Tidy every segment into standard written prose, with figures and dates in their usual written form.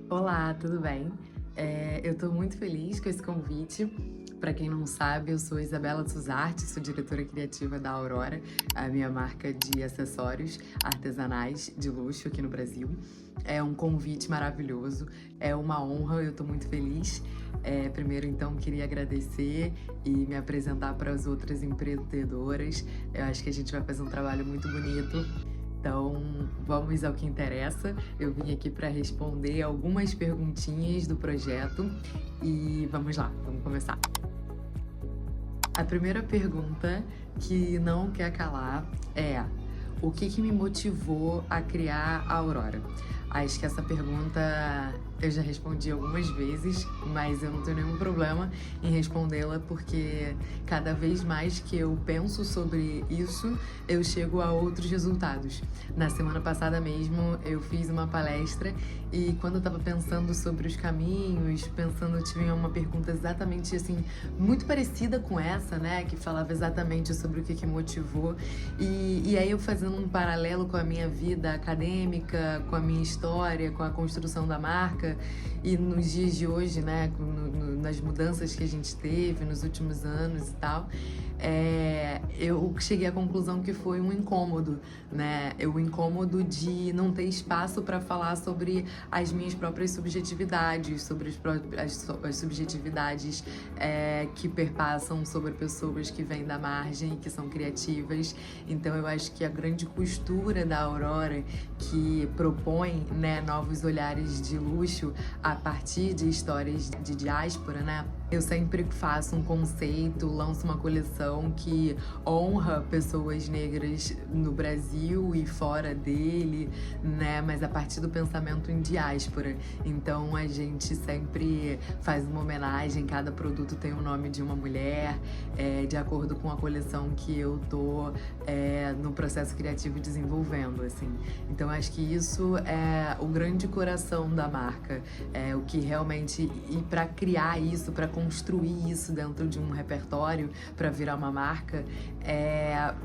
Olá, tudo bem? Eu estou muito feliz com esse convite. Para quem não sabe, eu sou Isabela Suzarte, sou diretora criativa da Aurora, a minha marca de acessórios artesanais de luxo aqui no Brasil. É um convite maravilhoso, é uma honra, eu estou muito feliz. Primeiro, então, queria agradecer e me apresentar para as outras empreendedoras. Eu acho que a gente vai fazer um trabalho muito bonito. Então, vamos ao que interessa. Eu vim aqui para responder algumas perguntinhas do projeto e vamos lá, vamos começar. A primeira pergunta que não quer calar é: o que me motivou a criar a Aurora? Acho que essa pergunta eu já respondi algumas vezes, mas eu não tenho nenhum problema em respondê-la, porque cada vez mais que eu penso sobre isso, eu chego a outros resultados. Na semana passada mesmo, eu fiz uma palestra e quando eu tava pensando sobre os caminhos, eu tive uma pergunta exatamente assim, muito parecida com essa, né, que falava exatamente sobre o que motivou. E aí eu fazendo um paralelo com a minha vida acadêmica, com a minha história, com a construção da marca, e nos dias de hoje, né, nas mudanças que a gente teve nos últimos anos e tal, eu cheguei à conclusão que foi um incômodo, né? O incômodo de não ter espaço para falar sobre as minhas próprias subjetividades, sobre as subjetividades que perpassam sobre pessoas que vêm da margem e que são criativas. Então eu acho que a grande costura da Aurora, que propõe, né, novos olhares de luxo a partir de histórias de diáspora, né? Eu sempre faço um conceito, lanço uma coleção que honra pessoas negras no Brasil e fora dele, né? Mas a partir do pensamento em diáspora. Então a gente sempre faz uma homenagem, cada produto tem o nome de uma mulher, de acordo com a coleção que eu tô no processo criativo desenvolvendo, assim. Então acho que isso é o grande coração da marca, o que realmente, e para criar isso, para construir isso dentro de um repertório, para virar uma marca,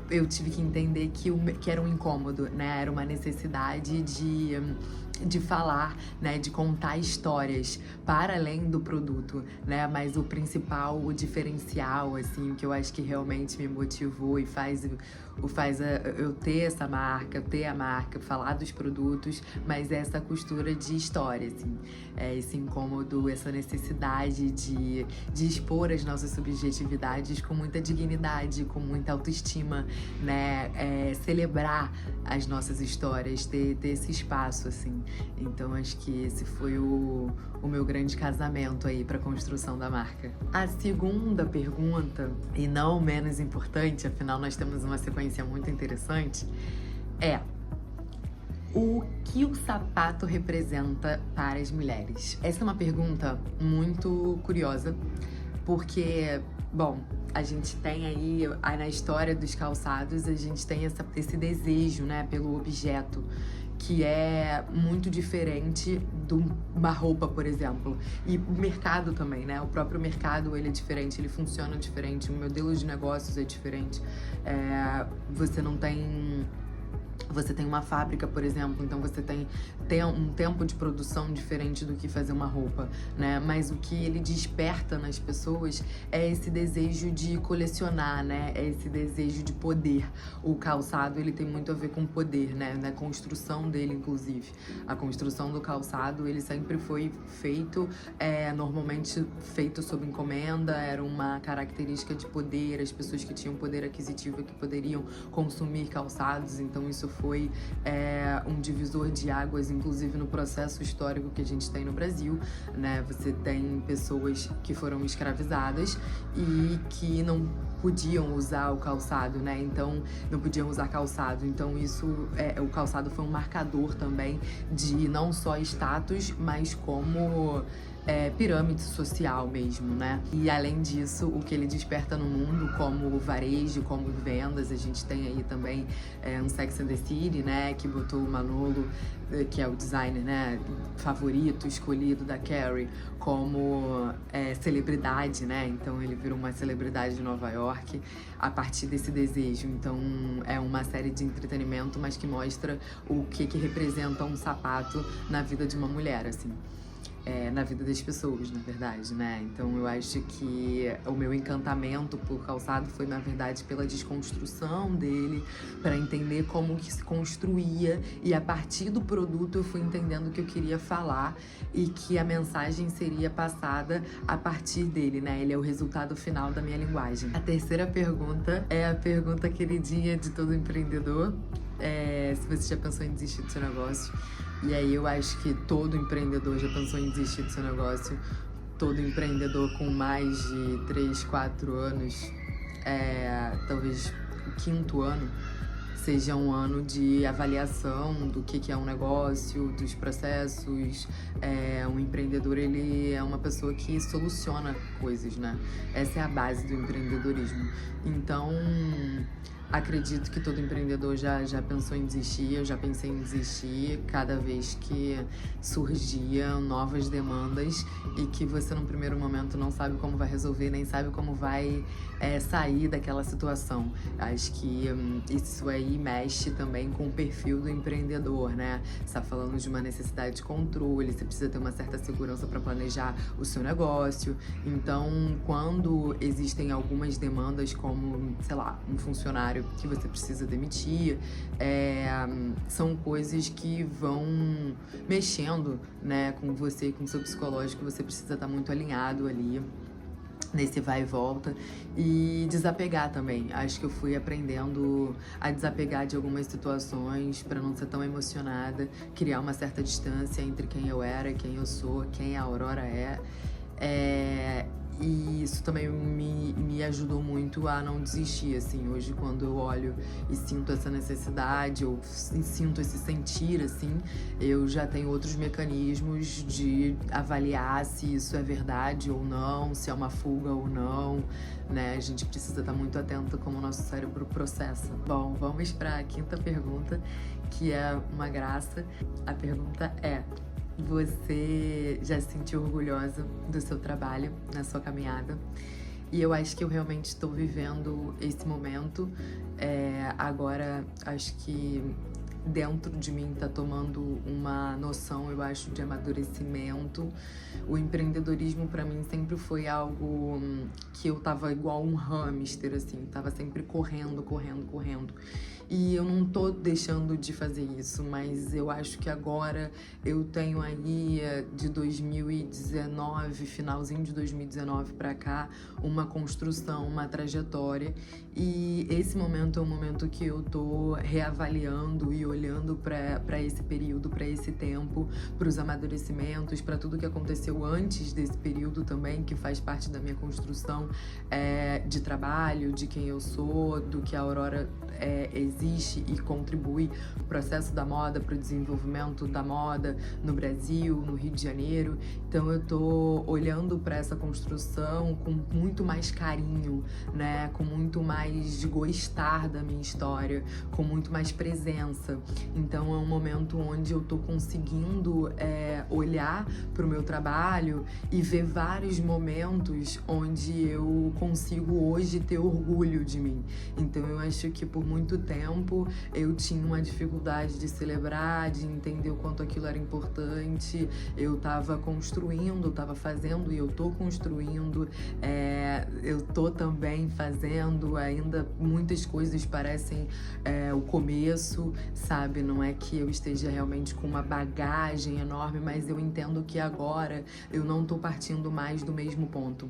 eu tive que entender que era um incômodo, né? Era uma necessidade de falar, né, de contar histórias para além do produto, né, mas o principal, o diferencial, assim, o que eu acho que realmente me motivou e faz eu ter essa marca, ter a marca, falar dos produtos, mas essa costura de história, assim, esse incômodo, essa necessidade de expor as nossas subjetividades com muita dignidade, com muita autoestima, né, celebrar as nossas histórias, ter esse espaço, assim. Então acho que esse foi o meu grande casamento aí para a construção da marca. A segunda pergunta, e não menos importante, afinal nós temos uma sequência muito interessante, é: o que o sapato representa para as mulheres? Essa é uma pergunta muito curiosa, porque, bom, a gente tem aí na história dos calçados, a gente tem esse desejo, né, pelo objeto, que é muito diferente de uma roupa, por exemplo. E o mercado também, né? O próprio mercado, ele é diferente, ele funciona diferente, o modelo de negócios é diferente. Você tem uma fábrica, por exemplo, então você tem um tempo de produção diferente do que fazer uma roupa, né? Mas o que ele desperta nas pessoas é esse desejo de colecionar, né? É esse desejo de poder. O calçado, ele tem muito a ver com poder, né? Na construção dele, inclusive. A construção do calçado, ele sempre foi feito, normalmente feito sob encomenda, era uma característica de poder, as pessoas que tinham poder aquisitivo que poderiam consumir calçados, então isso foi um divisor de águas, inclusive no processo histórico que a gente tem no Brasil, né? Você tem pessoas que foram escravizadas e que não podiam usar o calçado, né? Então, não podiam usar calçado. Então, o calçado foi um marcador também de não só status, mas como pirâmide social mesmo, né? E além disso, o que ele desperta no mundo, como varejo, como vendas, a gente tem aí também um Sex and the City, né? Que botou o Manolo, que é o designer, né, favorito, escolhido da Carrie, como celebridade, né? Então ele virou uma celebridade de Nova York a partir desse desejo. Então é uma série de entretenimento, mas que mostra o que representa um sapato na vida de uma mulher, assim. na vida das pessoas, na verdade, né? Então eu acho que o meu encantamento por calçado foi, na verdade, pela desconstrução dele, para entender como que se construía, e a partir do produto eu fui entendendo o que eu queria falar e que a mensagem seria passada a partir dele, né? Ele é o resultado final da minha linguagem. A terceira pergunta é a pergunta queridinha de todo empreendedor. Se você já pensou em desistir do seu negócio. E aí eu acho que todo empreendedor já pensou em desistir do seu negócio. Todo empreendedor com mais de 3, 4 anos, talvez o quinto ano, seja um ano de avaliação do que é um negócio, dos processos. Um empreendedor, ele é uma pessoa que soluciona coisas, né? Essa é a base do empreendedorismo. Então, acredito que todo empreendedor já pensou em desistir. Eu já pensei em desistir cada vez que surgiam novas demandas e que você, num primeiro momento, não sabe como vai resolver, nem sabe como vai sair daquela situação. Acho que isso aí mexe também com o perfil do empreendedor, né? Você tá falando de uma necessidade de controle, você precisa ter uma certa segurança para planejar o seu negócio. Então, quando existem algumas demandas, como, sei lá, um funcionário que você precisa demitir, são coisas que vão mexendo, né, com você, com o seu psicológico. Você precisa estar muito alinhado ali nesse vai e volta, e desapegar também. Acho que eu fui aprendendo a desapegar de algumas situações para não ser tão emocionada, criar uma certa distância entre quem eu era, quem eu sou, quem a Aurora é. E isso também me ajudou muito a não desistir, assim. Hoje, quando eu olho e sinto essa necessidade, ou sinto esse sentir, assim, eu já tenho outros mecanismos de avaliar se isso é verdade ou não, se é uma fuga ou não, né? A gente precisa estar muito atento como o nosso cérebro processa. Bom, vamos para a quinta pergunta, que é uma graça. A pergunta é: você já se sentiu orgulhosa do seu trabalho na sua caminhada? E eu acho que eu realmente estou vivendo esse momento. Agora, acho que dentro de mim tá tomando uma noção, eu acho, de amadurecimento. O empreendedorismo para mim sempre foi algo que eu tava igual um hamster, assim, tava sempre correndo. E eu não tô deixando de fazer isso, mas eu acho que agora eu tenho aí de 2019, finalzinho de 2019 pra cá, uma construção, uma trajetória. E esse momento é um momento que eu tô reavaliando e olhando para esse período, para esse tempo, para os amadurecimentos, para tudo que aconteceu antes desse período também, que faz parte da minha construção de trabalho, de quem eu sou, do que a Aurora existe e contribui para o processo da moda, para o desenvolvimento da moda no Brasil, no Rio de Janeiro. Então eu tô olhando para essa construção com muito mais carinho, né? Com muito mais de gostar da minha história, com muito mais presença. Então é um momento onde eu tô conseguindo olhar pro meu trabalho e ver vários momentos onde eu consigo hoje ter orgulho de mim. Então eu acho que por muito tempo eu tinha uma dificuldade de celebrar, de entender o quanto aquilo era importante. Eu tava construindo, tava fazendo, e eu tô construindo, eu tô também fazendo. Ainda muitas coisas parecem o começo, sabe? Não é que eu esteja realmente com uma bagagem enorme, mas eu entendo que agora eu não tô partindo mais do mesmo ponto.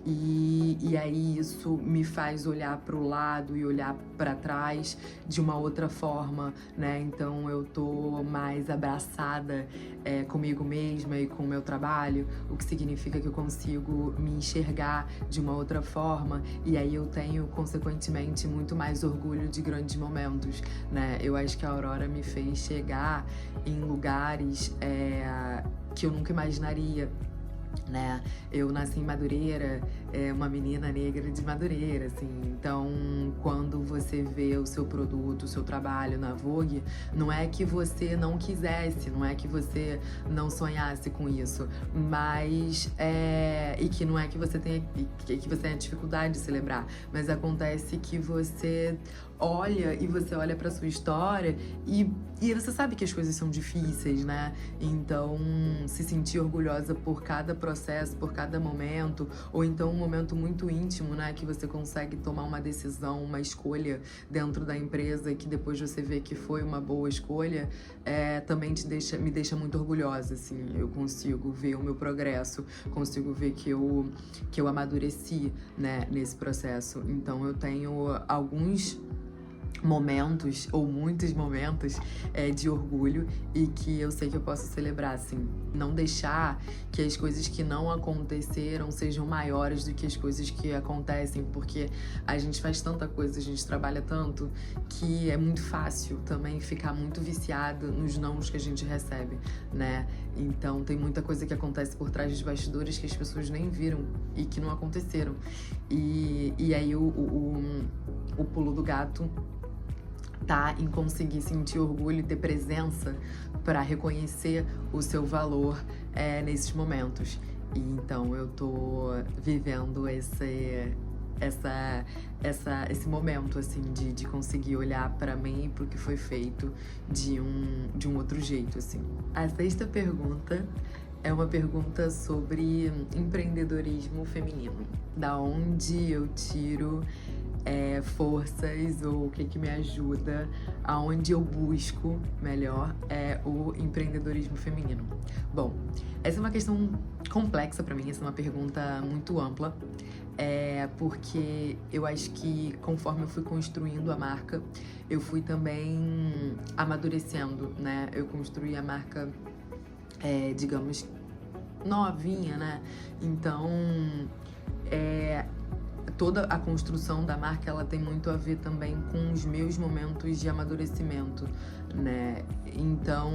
E aí isso me faz olhar pro lado e olhar para trás de uma outra forma, né? Então eu tô mais abraçada comigo mesma e com o meu trabalho, o que significa que eu consigo me enxergar de uma outra forma, e aí eu tenho, consequentemente, muito mais orgulho de grandes momentos, né? Eu acho que a Aurora me fez chegar em lugares que eu nunca imaginaria, né? Eu nasci em Madureira, uma menina negra de Madureira, assim. Então, quando você vê o seu produto, o seu trabalho na Vogue, não é que você não quisesse, não é que você não sonhasse com isso, mas e que não é que você tenha dificuldade de celebrar, mas acontece que você olha e você olha pra sua história e você sabe que as coisas são difíceis, né? Então, se sentir orgulhosa por cada processo, por cada momento, ou então um momento muito íntimo, né? Que você consegue tomar uma decisão, uma escolha dentro da empresa e que depois você vê que foi uma boa escolha, também me deixa muito orgulhosa, assim. Eu consigo ver o meu progresso, consigo ver que eu amadureci, né, nesse processo. Então, eu tenho alguns momentos, ou muitos momentos, de orgulho e que eu sei que eu posso celebrar, assim. Não deixar que as coisas que não aconteceram sejam maiores do que as coisas que acontecem, porque a gente faz tanta coisa, a gente trabalha tanto, que é muito fácil também ficar muito viciada nos nãos que a gente recebe, né? Então tem muita coisa que acontece por trás dos bastidores que as pessoas nem viram e que não aconteceram. E aí o pulo do gato tá em conseguir sentir orgulho e ter presença para reconhecer o seu valor nesses momentos. E então eu tô vivendo esse momento, assim, de conseguir olhar para mim e pro que foi feito de um outro jeito, assim. A sexta pergunta é uma pergunta sobre empreendedorismo feminino. Da onde eu tiro forças, ou o que me ajuda, aonde eu busco, melhor, o empreendedorismo feminino. Bom, essa é uma questão complexa pra mim, essa é uma pergunta muito ampla, porque eu acho que conforme eu fui construindo a marca, eu fui também amadurecendo, né? Eu construí a marca, digamos, novinha, né? Então, toda a construção da marca, ela tem muito a ver também com os meus momentos de amadurecimento, né? Então,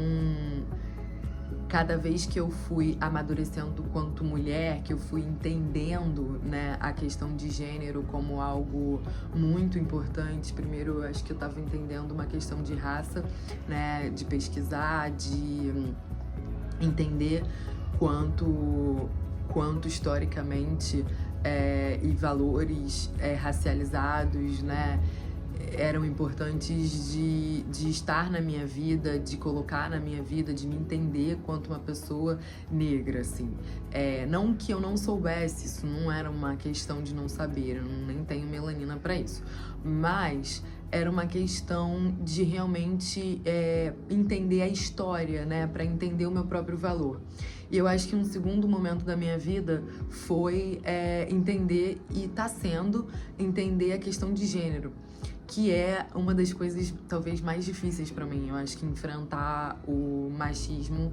cada vez que eu fui amadurecendo quanto mulher, que eu fui entendendo, né, a questão de gênero como algo muito importante. Primeiro, eu acho que eu estava entendendo uma questão de raça, né, de pesquisar, de entender quanto historicamente e valores racializados, né, eram importantes de estar na minha vida, de colocar na minha vida, de me entender quanto uma pessoa negra, assim. Não que eu não soubesse, isso não era uma questão de não saber, eu nem tenho melanina pra isso, mas era uma questão de realmente entender a história, né, pra entender o meu próprio valor. E eu acho que um segundo momento da minha vida foi entender, e tá sendo, entender a questão de gênero, que é uma das coisas talvez mais difíceis pra mim. Eu acho que enfrentar o machismo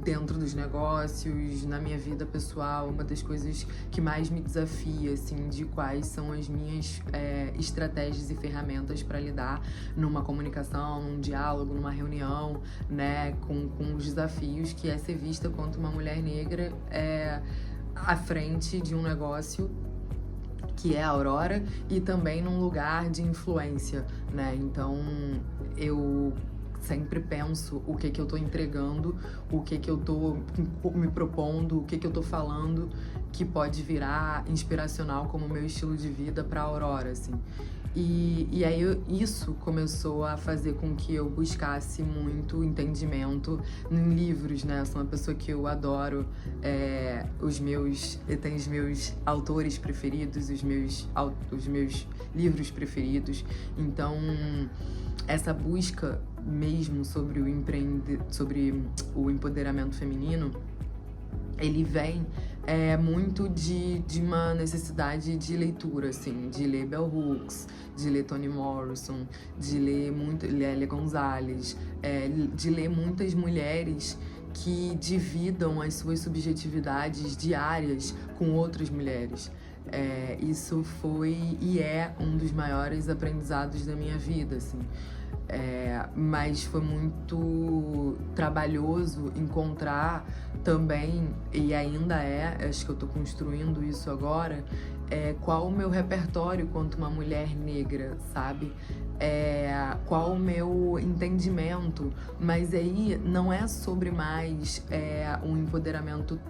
dentro dos negócios, na minha vida pessoal, uma das coisas que mais me desafia, assim, de quais são as minhas estratégias e ferramentas para lidar numa comunicação, num diálogo, numa reunião, né, com os desafios que é ser vista quanto uma mulher negra à frente de um negócio que é a Aurora, e também num lugar de influência, né? Então, eu sempre penso o que eu tô entregando, o que eu tô me propondo, o que eu tô falando, que pode virar inspiracional como meu estilo de vida pra Aurora, assim. E aí isso começou a fazer com que eu buscasse muito entendimento em livros, né? Eu sou uma pessoa que eu adoro eu tenho os meus autores preferidos, os meus livros preferidos. Então, essa busca mesmo sobre o empoderamento feminino, ele vem muito de uma necessidade de leitura, assim, de ler Bell Hooks, de ler Toni Morrison, de ler Lélia Gonzalez, de ler muitas mulheres que dividam as suas subjetividades diárias com outras mulheres. Isso foi e é um dos maiores aprendizados da minha vida, assim. Mas foi muito trabalhoso encontrar também, e ainda acho que eu tô construindo isso agora, qual o meu repertório quanto uma mulher negra, sabe? Qual o meu entendimento, mas aí não é sobre mais um empoderamento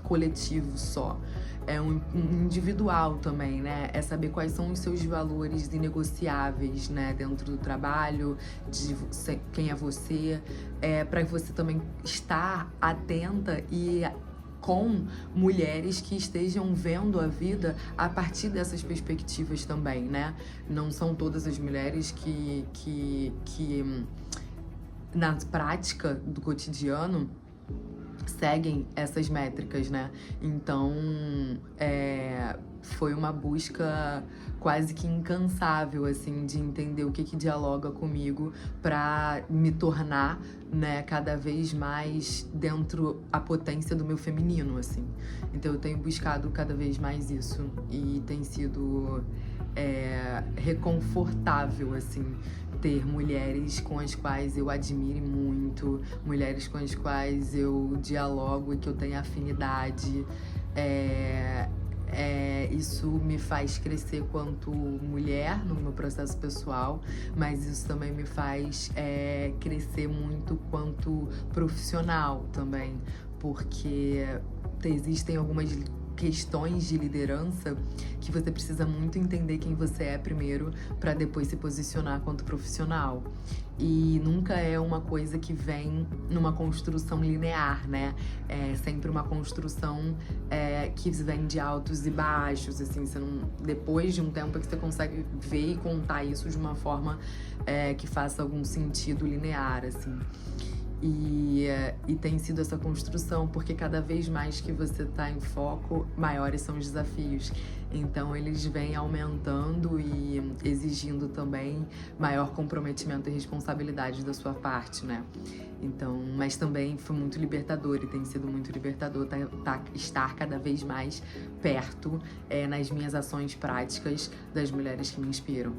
coletivo só. É um individual também, né? É saber quais são os seus valores inegociáveis, né? Dentro do trabalho, de quem é você, para você também estar atenta e com mulheres que estejam vendo a vida a partir dessas perspectivas também, né? Não são todas as mulheres que na prática do cotidiano seguem essas métricas, né? Então, foi uma busca quase que incansável, assim, de entender o que dialoga comigo para me tornar, né, cada vez mais dentro a potência do meu feminino, assim. Então, eu tenho buscado cada vez mais isso e tem sido reconfortável, assim, ter mulheres com as quais eu admire muito, mulheres com as quais eu dialogo e que eu tenho afinidade. Isso me faz crescer quanto mulher no meu processo pessoal, mas isso também me faz crescer muito quanto profissional também, porque existem algumas questões de liderança que você precisa muito entender quem você é primeiro para depois se posicionar quanto profissional. E nunca é uma coisa que vem numa construção linear, né? É sempre uma construção que vem de altos e baixos, assim, você não, depois de um tempo é que você consegue ver e contar isso de uma forma que faça algum sentido linear, assim. E tem sido essa construção, porque cada vez mais que você está em foco, maiores são os desafios. Então eles vêm aumentando e exigindo também maior comprometimento e responsabilidade da sua parte, né? Então, mas também foi muito libertador e tem sido muito libertador estar cada vez mais perto nas minhas ações práticas das mulheres que me inspiram.